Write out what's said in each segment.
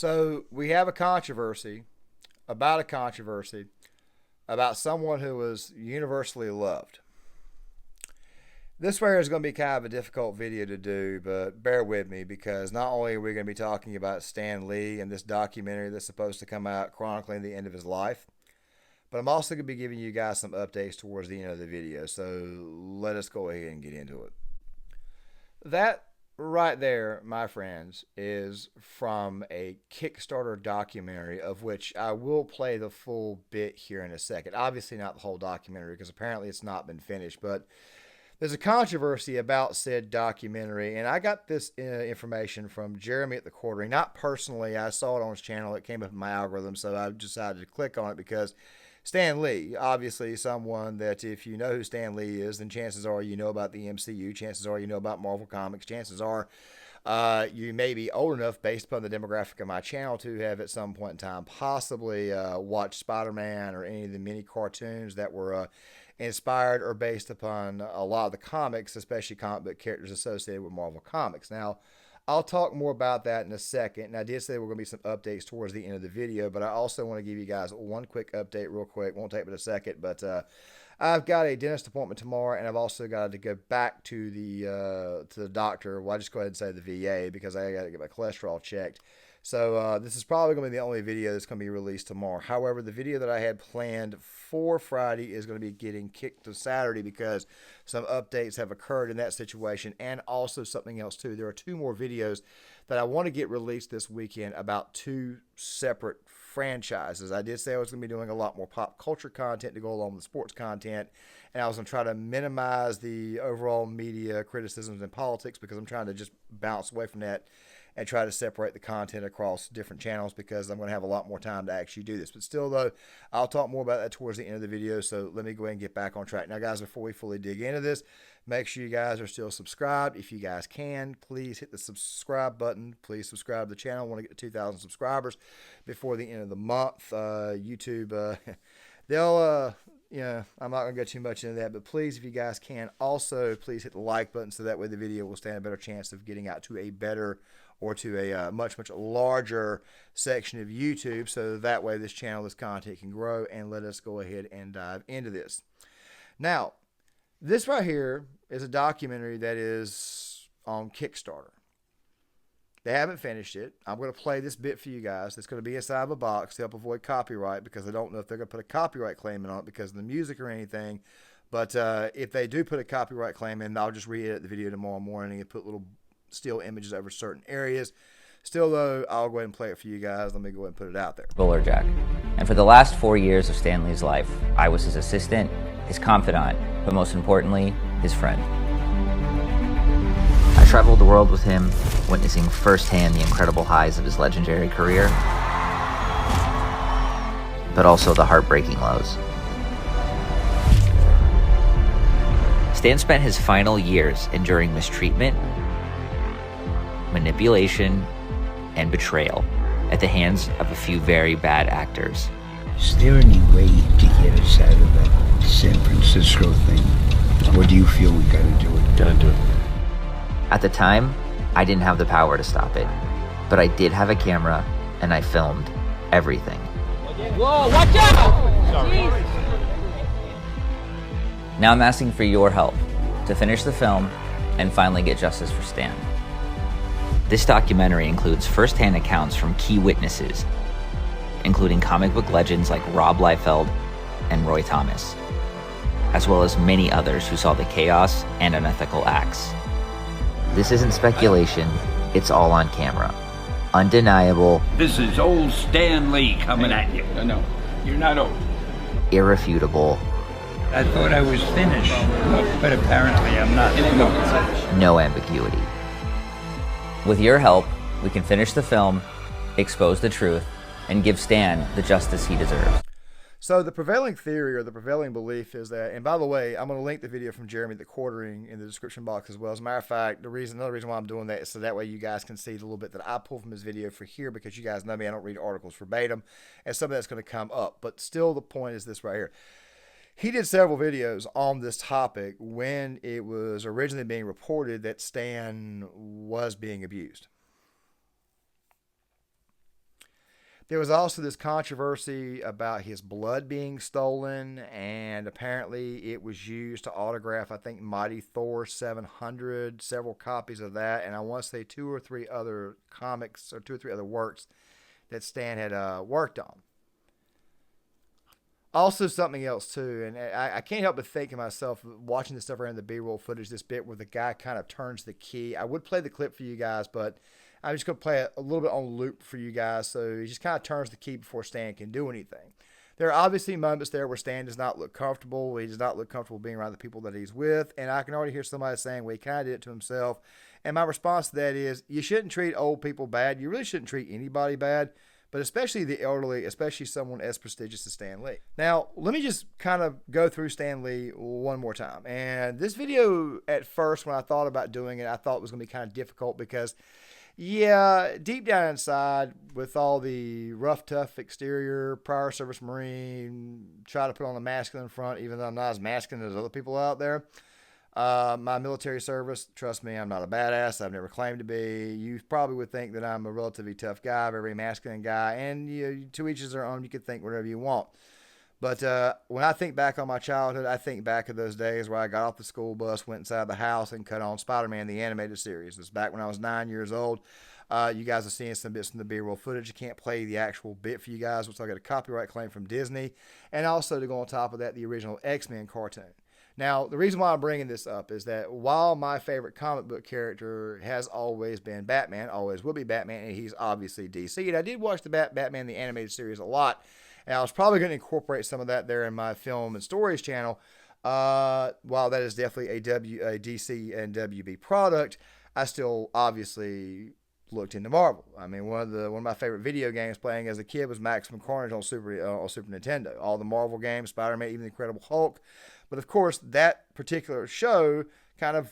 So we have a controversy about someone who was universally loved. This right here is going to be kind of a difficult video to do, but bear with me because not only are we going to be talking about Stan Lee and this documentary that's supposed to come out chronicling the end of his life, but I'm also going to be giving you guys some updates towards the end of the video. So let us go ahead and get into it. That right there, my friends, is from a Kickstarter documentary of which I will play the full bit here in a second. Obviously not the whole documentary because apparently it's not been finished, but there's a controversy about said documentary, and I got this information from Jeremy at the Quartering. Not personally, I saw it on his channel. It came up in my algorithm, so I decided to click on it because Stan Lee, obviously someone that if you know who Stan Lee is, then chances are you know about the MCU, chances are you know about Marvel Comics, chances are you may be old enough, based upon the demographic of my channel, to have at some point in time possibly watched Spider-Man or any of the mini cartoons that were inspired or based upon a lot of the comics, especially comic book characters associated with Marvel Comics. Now, I'll talk more about that in a second. And I did say there were going to be some updates towards the end of the video, but I also want to give you guys one quick update real quick. Won't take but a second, but I've got a dentist appointment tomorrow, and I've also got to go back to the doctor. Well, I just go ahead and say the VA because I got to get my cholesterol checked. So this is probably going to be the only video that's going to be released tomorrow. However, the video that I had planned for Friday is going to be getting kicked to Saturday because some updates have occurred in that situation, and also something else too. There are two more videos that I want to get released this weekend about two separate franchises. I did say I was going to be doing a lot more pop culture content to go along with sports content, and I was going to try to minimize the overall media criticisms and politics because I'm trying to just bounce away from that and try to separate the content across different channels because I'm going to have a lot more time to actually do this. But still, though, I'll talk more about that towards the end of the video, so let me go ahead and get back on track. Now, guys, before we fully dig into this, make sure you guys are still subscribed. If you guys can, please hit the subscribe button. Please subscribe to the channel. I want to get to 2,000 subscribers before the end of the month. YouTube, they'll... yeah, I'm not going to go too much into that, but please, if you guys can, also please hit the like button so that way the video will stand a better chance of getting out to a better or to a much larger section of YouTube, so that way this channel, this content can grow. And let us go ahead and dive into this. Now, this right here is a documentary that is on Kickstarter. They haven't finished it. I'm going to play this bit for you guys. It's going to be inside of a box to help avoid copyright because I don't know if they're going to put a copyright claim in on it because of the music or anything. But if they do put a copyright claim in, I'll just re-edit the video tomorrow morning and put little still images over certain areas. Still, though, I'll go ahead and play it for you guys. Let me go ahead and put it out there. Bowler Jack. And for the last 4 years of Stan Lee's life, I was his assistant, his confidant, but most importantly, his friend. I traveled the world with him, witnessing firsthand the incredible highs of his legendary career, but also the heartbreaking lows. Stan spent his final years enduring mistreatment, manipulation, and betrayal at the hands of a few very bad actors. Is there any way to get us out of that San Francisco thing? Or do you feel we gotta do it? Gotta do it. At the time, I didn't have the power to stop it, but I did have a camera and I filmed everything. Whoa, watch out! Jeez. Now I'm asking for your help to finish the film and finally get justice for Stan. This documentary includes first-hand accounts from key witnesses, including comic book legends like Rob Liefeld and Roy Thomas, as well as many others who saw the chaos and unethical acts. This isn't speculation, it's all on camera. Undeniable. This is old Stan Lee coming at you. No, you're not old. Irrefutable. I thought I was finished, but apparently I'm not. No ambiguity. With your help, we can finish the film, expose the truth, and give Stan the justice he deserves. So the prevailing theory or the prevailing belief is that, and by the way, I'm going to link the video from Jeremy at the Quartering in the description box as well. As a matter of fact, another reason why I'm doing that is so that way you guys can see the little bit that I pull from his video for here, because you guys know me, I don't read articles verbatim, and some of that's going to come up. But still, the point is this right here. He did several videos on this topic when it was originally being reported that Stan was being abused. There was also this controversy about his blood being stolen, and apparently it was used to autograph, I think, Mighty Thor 700, several copies of that, and I want to say 2 or 3 other comics or 2 or 3 other works that Stan had worked on. Also, something else too, and I can't help but think to myself, watching this stuff around the B-roll footage, this bit where the guy kind of turns the key. I would play the clip for you guys, but I'm just going to play it a little bit on loop for you guys. So he just kind of turns the key before Stan can do anything. There are obviously moments there where Stan does not look comfortable. He does not look comfortable being around the people that he's with, and I can already hear somebody saying, well, he kind of did it to himself. And my response to that is, you shouldn't treat old people bad. You really shouldn't treat anybody bad, but especially the elderly, especially someone as prestigious as Stan Lee. Now, let me just kind of go through Stan Lee one more time. And this video, at first, when I thought about doing it, I thought it was going to be kind of difficult because, yeah, deep down inside, with all the rough, tough exterior, prior service Marine, try to put on a masculine front, even though I'm not as masculine as other people out there. My military service, trust me, I'm not a badass. I've never claimed to be. You probably would think that I'm a relatively tough guy, very masculine guy, and to each his own. You can think whatever you want. But when I think back on my childhood, I think back of those days where I got off the school bus, went inside the house, and cut on Spider-Man, the animated series. It's back when I was 9 years old. You guys are seeing some bits from the B-roll footage. I can't play the actual bit for you guys, which I got a copyright claim from Disney. And also, to go on top of that, the original X-Men cartoon. Now, the reason why I'm bringing this up is that while my favorite comic book character has always been Batman, always will be Batman, and he's obviously DC, and I did watch the Batman the Animated Series a lot, and I was probably going to incorporate some of that there in my film and stories channel. While that is definitely a DC and WB product, I still obviously looked into Marvel. I mean, one of my favorite video games playing as a kid was Maximum Carnage on Super Nintendo. All the Marvel games, Spider-Man, even the Incredible Hulk. But of course, that particular show kind of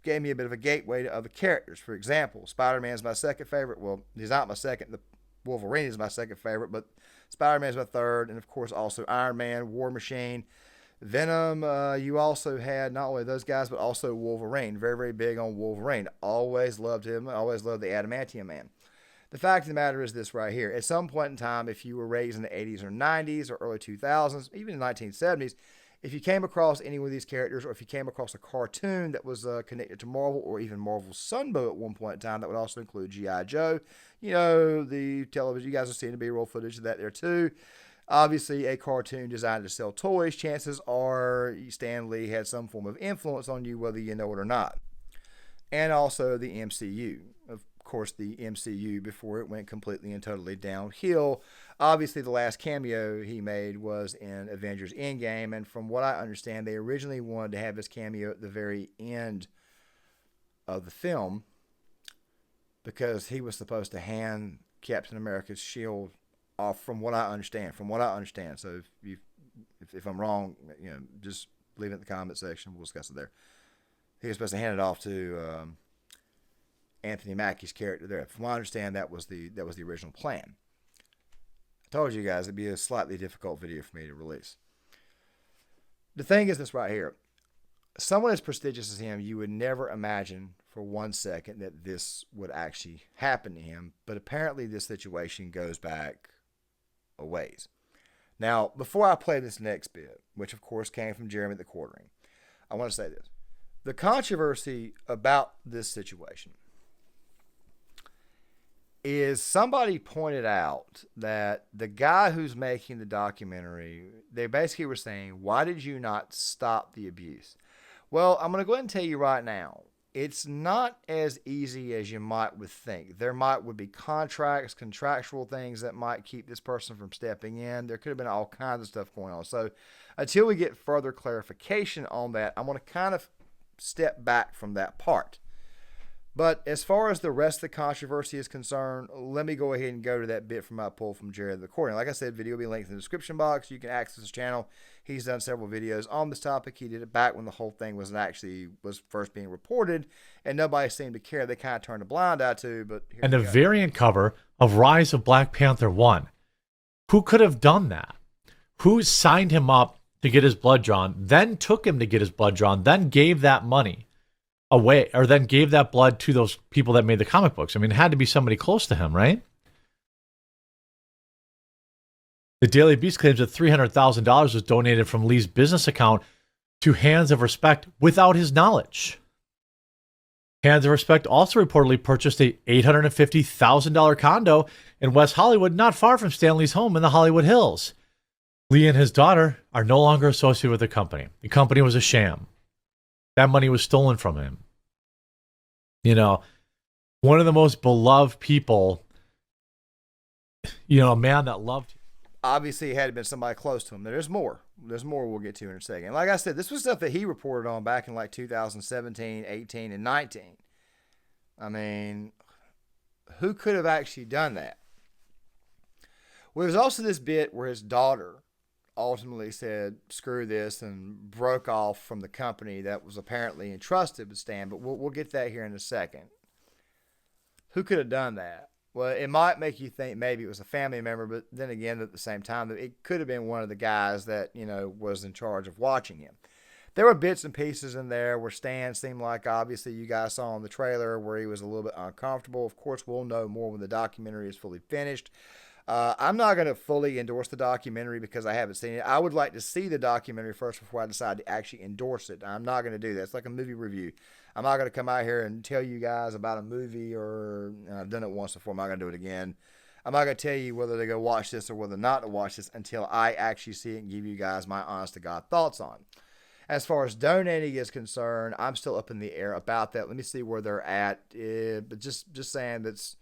gave me a bit of a gateway to other characters. For example, Spider-Man is my second favorite. Well, he's not my second. The Wolverine is my second favorite, but Spider-Man is my third. And of course, also Iron Man, War Machine, Venom. You also had not only those guys, but also Wolverine. Very, very big on Wolverine. Always loved him. Always loved the Adamantium Man. The fact of the matter is this right here. At some point in time, if you were raised in the 80s or 90s or early 2000s, even the 1970s, if you came across any of these characters, or if you came across a cartoon that was connected to Marvel, or even Marvel's Sunbow at one point in time, that would also include G.I. Joe. You know, the television, you guys have seen the B-roll footage of that there too. Obviously, a cartoon designed to sell toys, chances are Stan Lee had some form of influence on you, whether you know it or not. And also the MCU. Of course, the MCU before it went completely and totally downhill. Obviously, the last cameo he made was in Avengers Endgame, and from what I understand, they originally wanted to have this cameo at the very end of the film because he was supposed to hand Captain America's shield off, from what I understand. So if I'm wrong, just leave it in the comment section. We'll discuss it there. He was supposed to hand it off to Anthony Mackie's character there. From what I understand, that was the original plan. I told you guys it'd be a slightly difficult video for me to release. The thing is this right here. Someone as prestigious as him, you would never imagine for 1 second that this would actually happen to him. But apparently this situation goes back a ways. Now, before I play this next bit, which of course came from Jeremy the Quartering, I want to say this. The controversy about this situation is somebody pointed out that the guy who's making the documentary, they basically were saying, why did you not stop the abuse? Well, I'm going to go ahead and tell you right now, it's not as easy as you would think. There would be contractual things that might keep this person from stepping in. There could have been all kinds of stuff going on. So until we get further clarification on that, I'm going to kind of step back from that part. But as far as the rest of the controversy is concerned, let me go ahead and go to that bit from my pull from Jeremy the Quartering. Like I said, video will be linked in the description box. You can access his channel. He's done several videos on this topic. He did it back when the whole thing was first being reported, and nobody seemed to care. They kind of turned a blind eye to. But and a variant cover of Rise of Black Panther 1. Who could have done that? Who signed him up to get his blood drawn, then took him to get his blood drawn, then gave that money away, or then gave that blood to those people that made the comic books? I mean, it had to be somebody close to him, right? The Daily Beast claims that $300,000 was donated from Lee's business account to Hands of Respect without his knowledge. Hands of Respect also reportedly purchased a $850,000 condo in West Hollywood, not far from Stan Lee's home in the Hollywood Hills. Lee and his daughter are no longer associated with the company. The company was a sham. That money was stolen from him. You know, one of the most beloved people, you know, a man that loved him. Obviously, it had been somebody close to him. There's more. There's more we'll get to in a second. Like I said, this was stuff that he reported on back in like 2017, 18, and 19. I mean, who could have actually done that? Well, there's also this bit where his daughter ultimately said, screw this, and broke off from the company that was apparently entrusted with Stan, but we'll get that here in a second. Who could have done that? Well, it might make you think maybe it was a family member, but then again, at the same time, it could have been one of the guys that, you know, was in charge of watching him. There were bits and pieces in there where Stan seemed like, obviously, you guys saw in the trailer where he was a little bit uncomfortable. Of course, we'll know more when the documentary is fully finished. I'm not going to fully endorse the documentary because I haven't seen it. I would like to see the documentary first before I decide to actually endorse it. I'm not going to do that. It's like a movie review. I'm not going to come out here and tell you guys about a movie, or I've done it once before. I'm not going to do it again. I'm not going to tell you whether to go watch this or whether not to watch this until I actually see it and give you guys my honest to God thoughts on it. As far as donating is concerned, I'm still up in the air about that. Let me see where they're at. But just saying just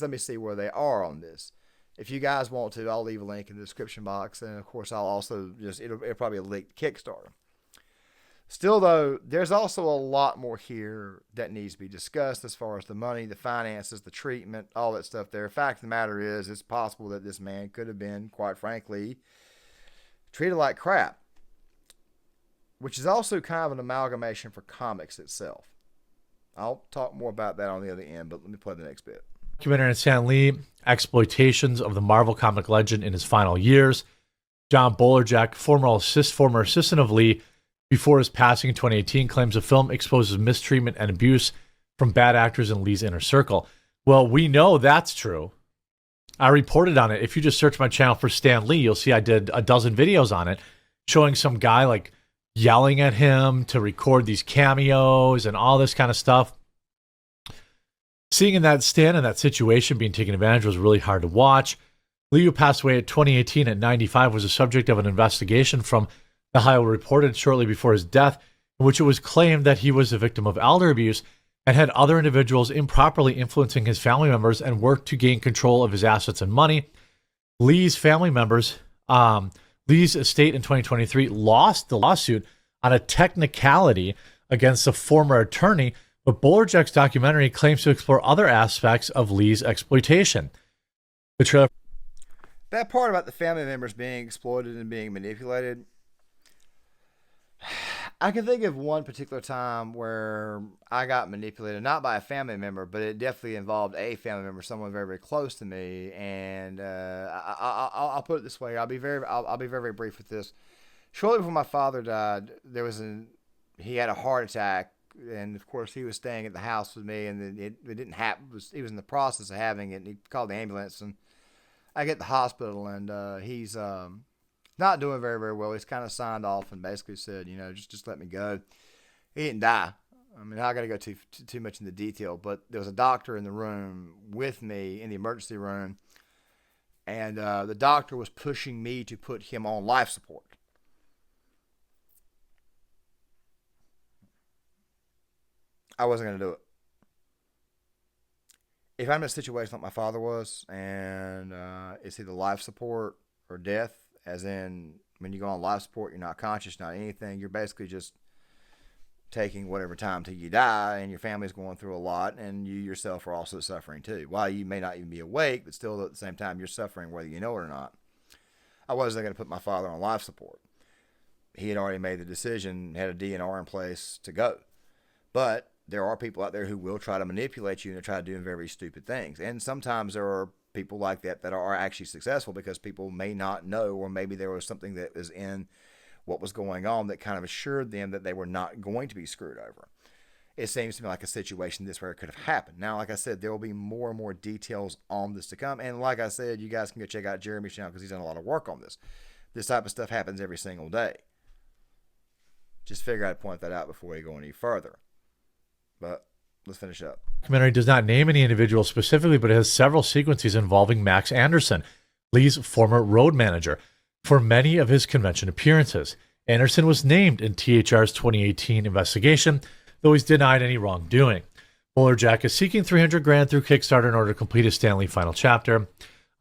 let me see where they are on this. If you guys want to, I'll leave a link in the description box. And of course, I'll also it'll probably link to Kickstarter. Still, though, there's also a lot more here that needs to be discussed as far as the money, the finances, the treatment, all that stuff there. The fact of the matter is, it's possible that this man could have been, quite frankly, treated like crap, which is also kind of an amalgamation for comics itself. I'll talk more about that on the other end, but let me play the next bit. Documentary on Stan Lee, exploitations of the Marvel comic legend in his final years. John Bolerjack, former assistant of Lee, before his passing in 2018, claims the film exposes mistreatment and abuse from bad actors in Lee's inner circle. Well, we know that's true. I reported on it. If you just search my channel for Stan Lee, you'll see I did a dozen videos on it, showing some guy like yelling at him to record these cameos and all this kind of stuff. Seeing Stan in that situation being taken advantage was really hard to watch. Lee, who passed away at 2018 at 95, was the subject of an investigation from The Ohio reported shortly before his death, in which it was claimed that he was a victim of elder abuse and had other individuals improperly influencing his family members and worked to gain control of his assets and money. Lee's family members, Lee's estate in 2023 lost the lawsuit on a technicality against a former attorney, but Bolerjack's documentary claims to explore other aspects of Lee's exploitation. The trailer. That part about the family members being exploited and being manipulated, I can think of one particular time where I got manipulated, not by a family member, but it definitely involved a family member, someone very, very close to me. And I'll put it this way: I'll be very, very brief with this. Shortly before my father died, he had a heart attack, and of course he was staying at the house with me, and it didn't happen. He was in the process of having it, and he called the ambulance, and I get to the hospital, and he's not doing very, very well. He's kind of signed off and basically said, just let me go. He didn't die. I mean, I got to go too much into detail, but there was a doctor in the room with me in the emergency room, and the doctor was pushing me to put him on life support. I wasn't going to do it. If I'm in a situation like my father was, and it's either life support or death, as in when you go on life support, you're not conscious, not anything. You're basically just taking whatever time till you die, and your family's going through a lot, and you yourself are also suffering too. While you may not even be awake, but still at the same time, you're suffering whether you know it or not. I wasn't going to put my father on life support. He had already made the decision, had a DNR in place to go. But there are people out there who will try to manipulate you and try to do very stupid things. And sometimes there are people like that are actually successful because people may not know, or maybe there was something that was in what was going on that kind of assured them that they were not going to be screwed over. it seems to me like a situation this where it could have happened. Now, like I said, there will be more and more details on this to come. And like I said, you guys can go check out Jeremy's channel because he's done a lot of work on this. This type of stuff happens every single day. Just figure I'd point that out before we go any further. But let's finish up. The documentary does not name any individual specifically, but it has several sequences involving Max Anderson, Lee's former road manager, for many of his convention appearances. Anderson was named in THR's 2018 investigation, though he's denied any wrongdoing. Bolerjack is seeking $300,000 through Kickstarter in order to complete his Stan Lee final chapter.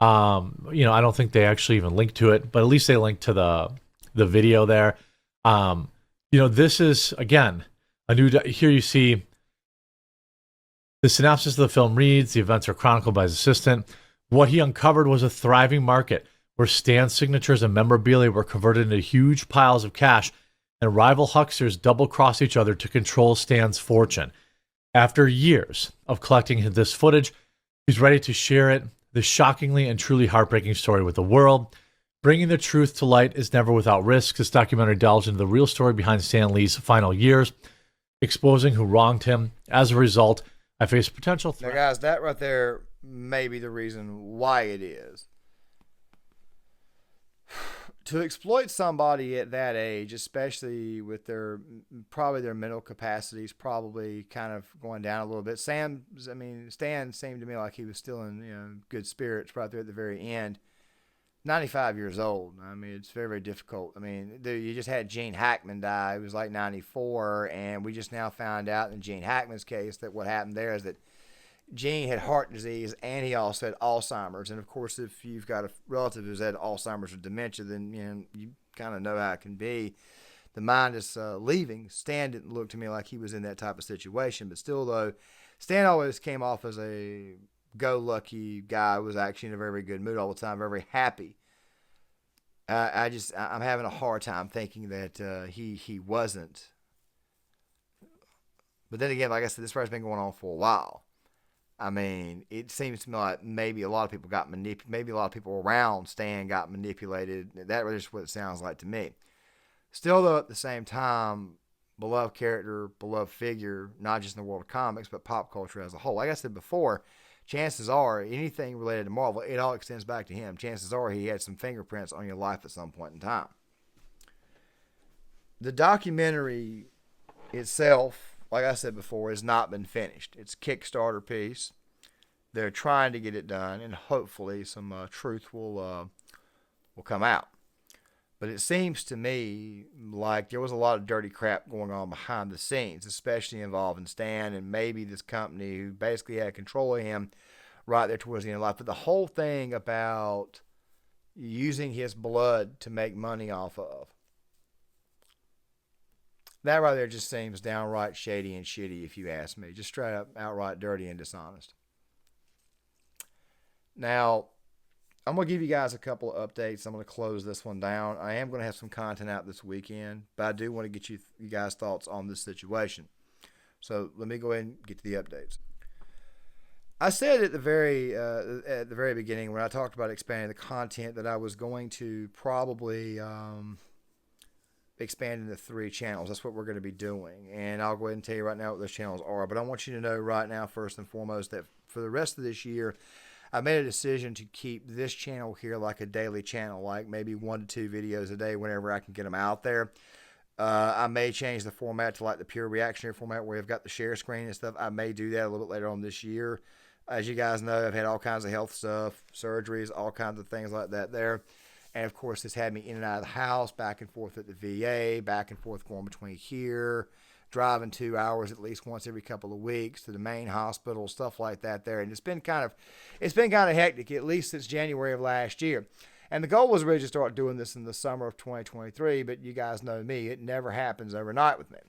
I don't think they actually even linked to it, but at least they linked to the video there. This is, again, here you see the synopsis of the film reads, the events are chronicled by his assistant. What he uncovered was a thriving market where Stan's signatures and memorabilia were converted into huge piles of cash, and rival hucksters double-crossed each other to control Stan's fortune. After years of collecting this footage, he's ready to share it, this shockingly and truly heartbreaking story with the world. Bringing the truth to light is never without risk. This documentary delves into the real story behind Stan Lee's final years, exposing who wronged him. As a result, I face potential threat. Now, guys, that right there may be the reason why it is. To exploit somebody at that age, especially with their mental capacities probably kind of going down a little bit. Stan seemed to me like he was still in good spirits right there at the very end. 95 years old. I mean, it's very, very difficult. I mean, you just had Gene Hackman die. He was like 94, and we just now found out in Gene Hackman's case that what happened there is that Gene had heart disease and he also had Alzheimer's. And of course, if you've got a relative who's had Alzheimer's or dementia, then you kind of know how it can be. The mind is leaving. Stan didn't look to me like he was in that type of situation, but still, though, Stan always came off as a go-lucky guy who was actually in a very, very good mood all the time, very, very happy. I'm having a hard time thinking that he wasn't. But then again, like I said, this fight's been going on for a while. I mean, it seems to me like maybe a lot of people got manipulated. Maybe a lot of people around Stan got manipulated. That really is what it sounds like to me. Still, though, at the same time, beloved character, beloved figure, not just in the world of comics, but pop culture as a whole. Like I said before, chances are anything related to Marvel, it all extends back to him. Chances are he had some fingerprints on your life at some point in time. The documentary itself, like I said before, has not been finished. It's a Kickstarter piece. They're trying to get it done, and hopefully some truth will come out. But it seems to me like there was a lot of dirty crap going on behind the scenes, especially involving Stan and maybe this company who basically had control of him right there towards the end of life. But the whole thing about using his blood to make money off of, that right there just seems downright shady and shitty, if you ask me. Just straight up, outright dirty and dishonest. Now, I'm going to give you guys a couple of updates. I'm going to close this one down. I am going to have some content out this weekend, but I do want to get you guys' thoughts on this situation. So let me go ahead and get to the updates. I said at the very beginning when I talked about expanding the content that I was going to probably expand into 3 channels. That's what we're going to be doing, and I'll go ahead and tell you right now what those channels are. But I want you to know right now, first and foremost, that for the rest of this year, I made a decision to keep this channel here like a daily channel, like maybe 1 to 2 videos a day whenever I can get them out there. I may change the format to like the pure reactionary format where I've got the share screen and stuff. I may do that a little bit later on this year. As you guys know, I've had all kinds of health stuff, surgeries, all kinds of things like that there. And of course, this had me in and out of the house, back and forth at the VA, back and forth going between here, driving 2 hours at least once every couple of weeks to the main hospital, stuff like that there. And it's been kind of hectic, at least since January of last year. And the goal was really to start doing this in the summer of 2023, but you guys know me, it never happens overnight with me.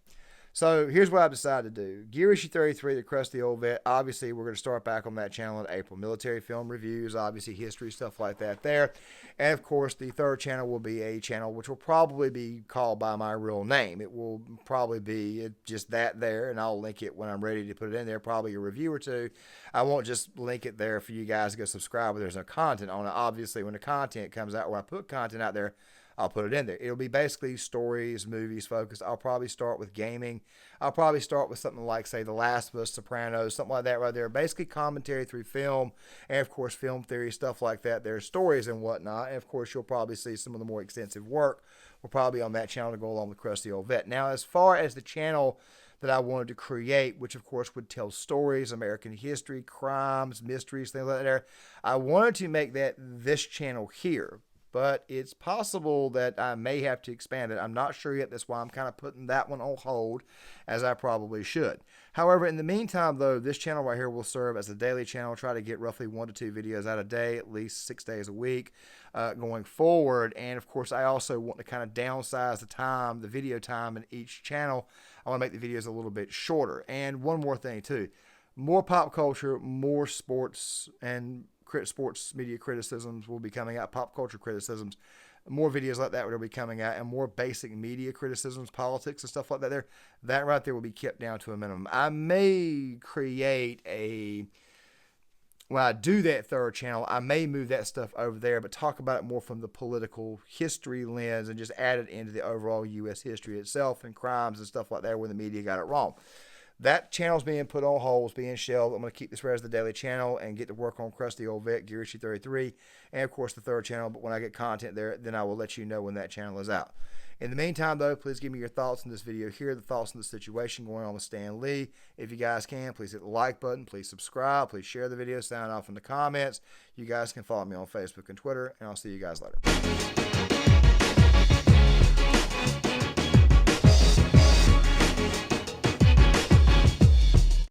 So here's what I've decided to do. Gear Issue 33, The Crusty Old Vet. Obviously, we're going to start back on that channel in April. Military film reviews, obviously history, stuff like that there. And, of course, the third channel will be a channel which will probably be called by my real name. It will probably be just that there, and I'll link it when I'm ready to put it in there, probably a review or two. I won't just link it there for you guys to go subscribe, but there's no content on it. Obviously, when the content comes out, when I put content out there, I'll put it in there. It'll be basically stories, movies focused. I'll probably start with gaming. I'll probably start with something like, say, The Last of Us, Sopranos, something like that right there. Basically commentary through film and, of course, film theory, stuff like that. There's stories and whatnot. And, of course, you'll probably see some of the more extensive work will probably be on that channel to go along with Crusty Old Vet. Now, as far as the channel that I wanted to create, which, of course, would tell stories, American history, crimes, mysteries, things like that, I wanted to make that this channel here. But it's possible that I may have to expand it. I'm not sure yet. That's why I'm kind of putting that one on hold, as I probably should. However, in the meantime, though, this channel right here will serve as a daily channel. Try to get roughly 1 to 2 videos out a day, at least 6 days a week going forward. And, of course, I also want to kind of downsize the time, the video time in each channel. I want to make the videos a little bit shorter. And one more thing, too. More pop culture, more sports and sports media criticisms will be coming out, pop culture criticisms, more videos like that will be coming out, and more basic media criticisms, politics and stuff like that there. That right there will be kept down to a minimum. I may create when I do that third channel, I may move that stuff over there, but talk about it more from the political history lens and just add it into the overall U.S. history itself and crimes and stuff like that where the media got it wrong. That channel's being put on hold, it's being shelved. I'm going to keep this right as the daily channel and get to work on Crusty Old Vet, Gear Issue 33, and of course the third channel. But when I get content there, then I will let you know when that channel is out. In the meantime, though, please give me your thoughts on this video here, the thoughts on the situation going on with Stan Lee. If you guys can, please hit the like button, please subscribe, please share the video, sign off in the comments. You guys can follow me on Facebook and Twitter, and I'll see you guys later.